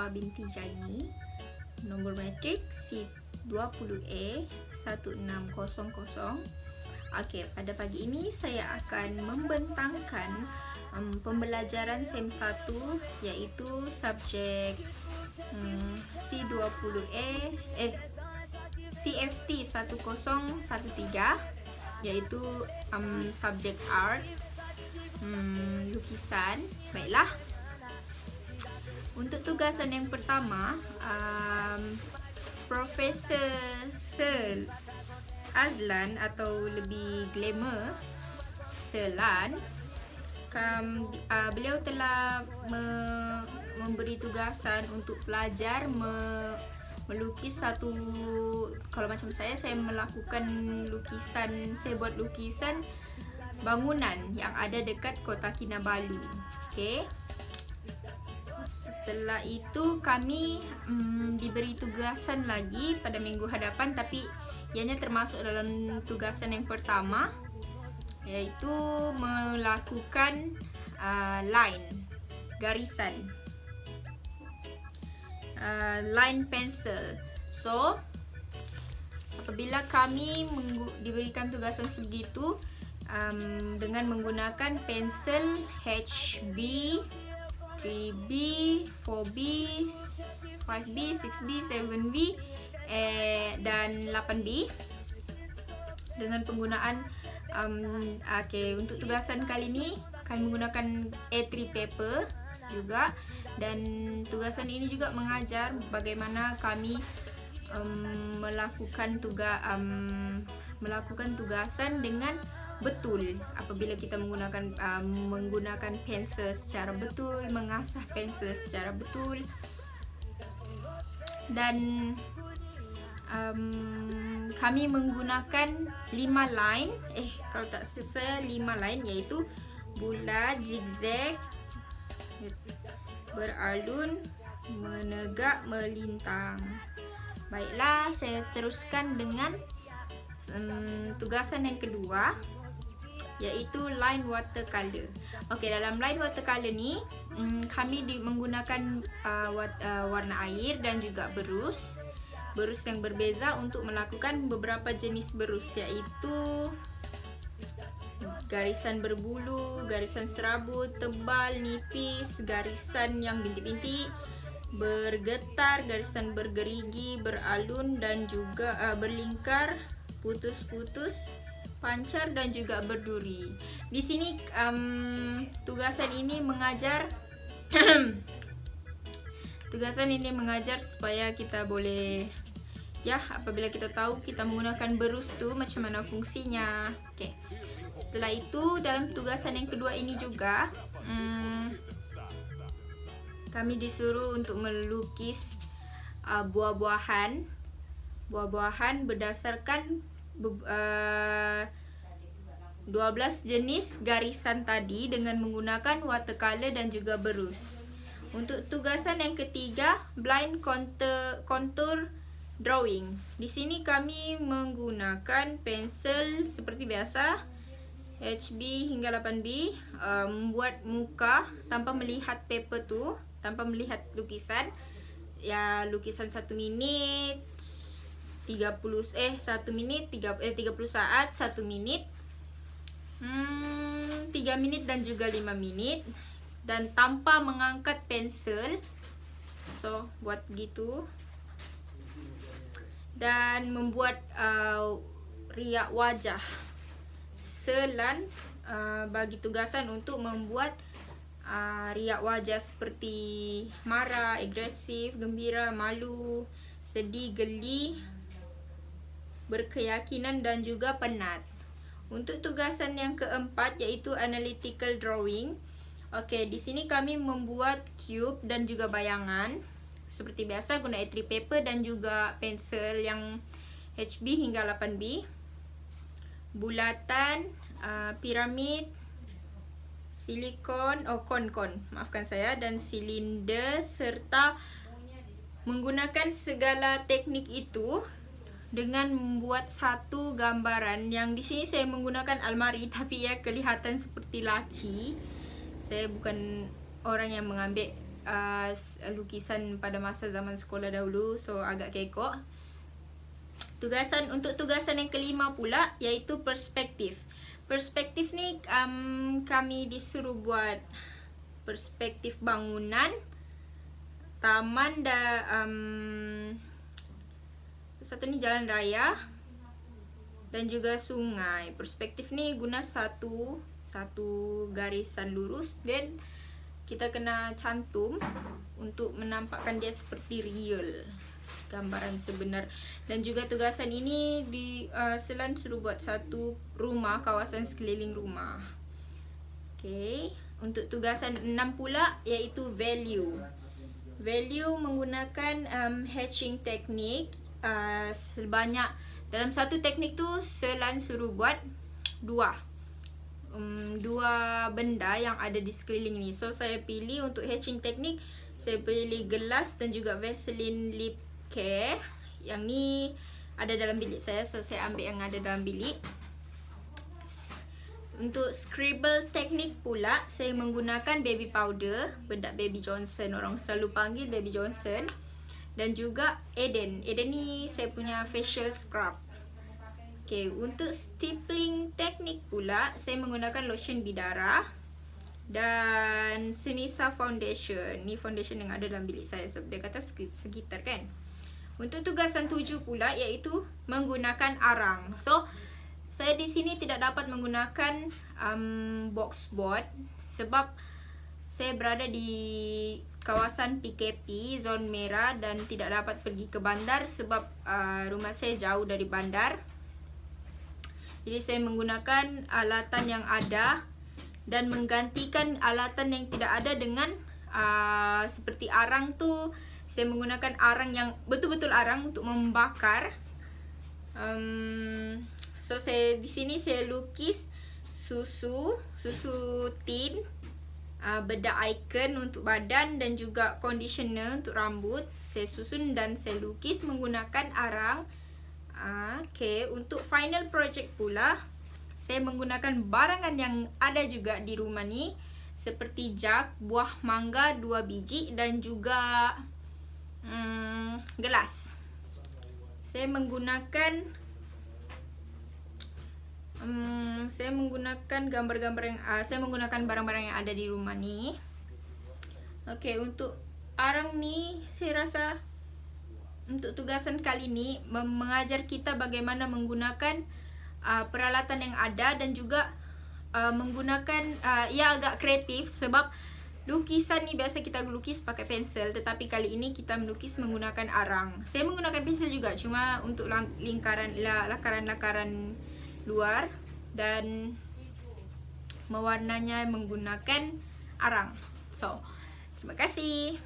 Hawa binti Jani. Nombor matrik C20A 1600. Okey, pada pagi ini saya akan membentangkan pembelajaran SEM 1 iaitu subjek C20A CFT 1013 iaitu subjek art, lukisan. Baiklah. Untuk tugasan yang pertama, Profesor Sir Azlan atau lebih glamour Selan, beliau telah memberi tugasan untuk pelajar melukis satu. Kalau macam saya melakukan lukisan, saya buat lukisan bangunan yang ada dekat Kota Kinabalu. Okey. Setelah itu kami diberi tugasan lagi pada minggu hadapan, tapi ianya termasuk dalam tugasan yang pertama, iaitu melakukan line, garisan, line pencil. So apabila kami diberikan tugasan sebegitu, dengan menggunakan pensel HB, 3B, 4B, 5B, 6B, 7B dan 8B dengan penggunaan untuk tugasan kali ini kami menggunakan A3 paper juga, dan tugasan ini juga mengajar bagaimana kami melakukan tugasan dengan betul apabila kita menggunakan pensel secara betul, mengasah pensel secara betul, dan kami menggunakan 5 line, kalau tak saya 5 line, iaitu bulat, zigzag, beralun, menegak, melintang. Baiklah, saya teruskan dengan tugasan yang kedua, iaitu line watercolor. Okey, dalam line watercolor ni kami menggunakan warna air dan juga berus yang berbeza untuk melakukan beberapa jenis berus, iaitu garisan berbulu, garisan serabut, tebal, nipis, garisan yang bintik-bintik, bergetar, garisan bergerigi, beralun dan juga berlingkar, putus-putus, pancar dan juga berduri. Di sini tugasan ini mengajar supaya kita boleh apabila kita tahu kita menggunakan berus tu macam mana fungsinya. Okey. Setelah itu dalam tugasan yang kedua ini juga kami disuruh untuk melukis buah-buahan berdasarkan 12 jenis garisan tadi dengan menggunakan watercolor dan juga berus. Untuk tugasan yang ketiga, blind contour drawing. Di sini kami menggunakan pensel seperti biasa, HB hingga 8B, membuat muka tanpa melihat paper tu, tanpa melihat lukisan. Lukisan 1 minit 30 saat, 1 minit, 3 minit dan juga 5 minit, dan tanpa mengangkat pensel. So buat begitu, dan membuat riak wajah. Selan bagi tugasan untuk membuat riak wajah seperti marah, agresif, gembira, malu, sedih, geli, berkeyakinan dan juga penat. Untuk tugasan yang keempat, iaitu analytical drawing. Okey, di sini kami membuat cube dan juga bayangan seperti biasa, guna A3 paper dan juga pensel yang HB hingga 8B. Bulatan, piramid, silikon, kon, maafkan saya, dan silinder, serta menggunakan segala teknik itu dengan membuat satu gambaran yang di sini saya menggunakan almari, tapi ia kelihatan seperti laci. Saya bukan orang yang mengambil lukisan pada masa zaman sekolah dahulu, so agak kekok. Untuk tugasan yang kelima pula iaitu perspektif. Perspektif ni kami disuruh buat perspektif bangunan, taman dan satu ni jalan raya dan juga sungai. Perspektif ni guna satu garisan lurus dan kita kena cantum untuk menampakkan dia seperti real, gambaran sebenar. Dan juga tugasan ini Selan suruh buat satu rumah, kawasan sekeliling rumah. Untuk tugasan 6 pula iaitu value. Value menggunakan hatching teknik. Sebanyak dalam satu teknik tu Selan suruh buat dua benda yang ada di sekeliling ni. So saya pilih untuk hatching teknik, saya pilih gelas dan juga Vaseline lip care. Yang ni ada dalam bilik saya, so saya ambil yang ada dalam bilik. Untuk scribble teknik pula, saya menggunakan baby powder, bedak Baby Johnson, orang selalu panggil Baby Johnson. Dan juga Eden ni saya punya facial scrub. Untuk stippling teknik pula, saya menggunakan lotion bidara dan Senisa foundation. Ni foundation yang ada dalam bilik saya, so dia kata sekitar kan. Untuk tugasan 7 pula iaitu menggunakan arang. So saya di sini tidak dapat menggunakan box board sebab saya berada di kawasan PKP, zon merah, dan tidak dapat pergi ke bandar sebab rumah saya jauh dari bandar. Jadi saya menggunakan alatan yang ada dan menggantikan alatan yang tidak ada dengan seperti arang tu. Saya menggunakan arang yang betul-betul arang untuk membakar. So saya di sini saya lukis susu tin, bedak icon untuk badan dan juga conditioner untuk rambut. Saya susun dan saya lukis menggunakan arang. Untuk final project pula, saya menggunakan barangan yang ada juga di rumah ni, seperti jug, buah mangga 2 biji dan juga gelas. Saya menggunakan gambar-gambar yang saya menggunakan barang-barang yang ada di rumah ni. Untuk arang ni saya rasa untuk tugasan kali ni mengajar kita bagaimana menggunakan peralatan yang ada dan juga menggunakan agak kreatif sebab lukisan ni biasa kita lukis pakai pensel, tetapi kali ini kita melukis menggunakan arang. Saya menggunakan pensel juga, cuma untuk lakaran-lakaran luar, dan mewarnanya menggunakan arang. So, terima kasih.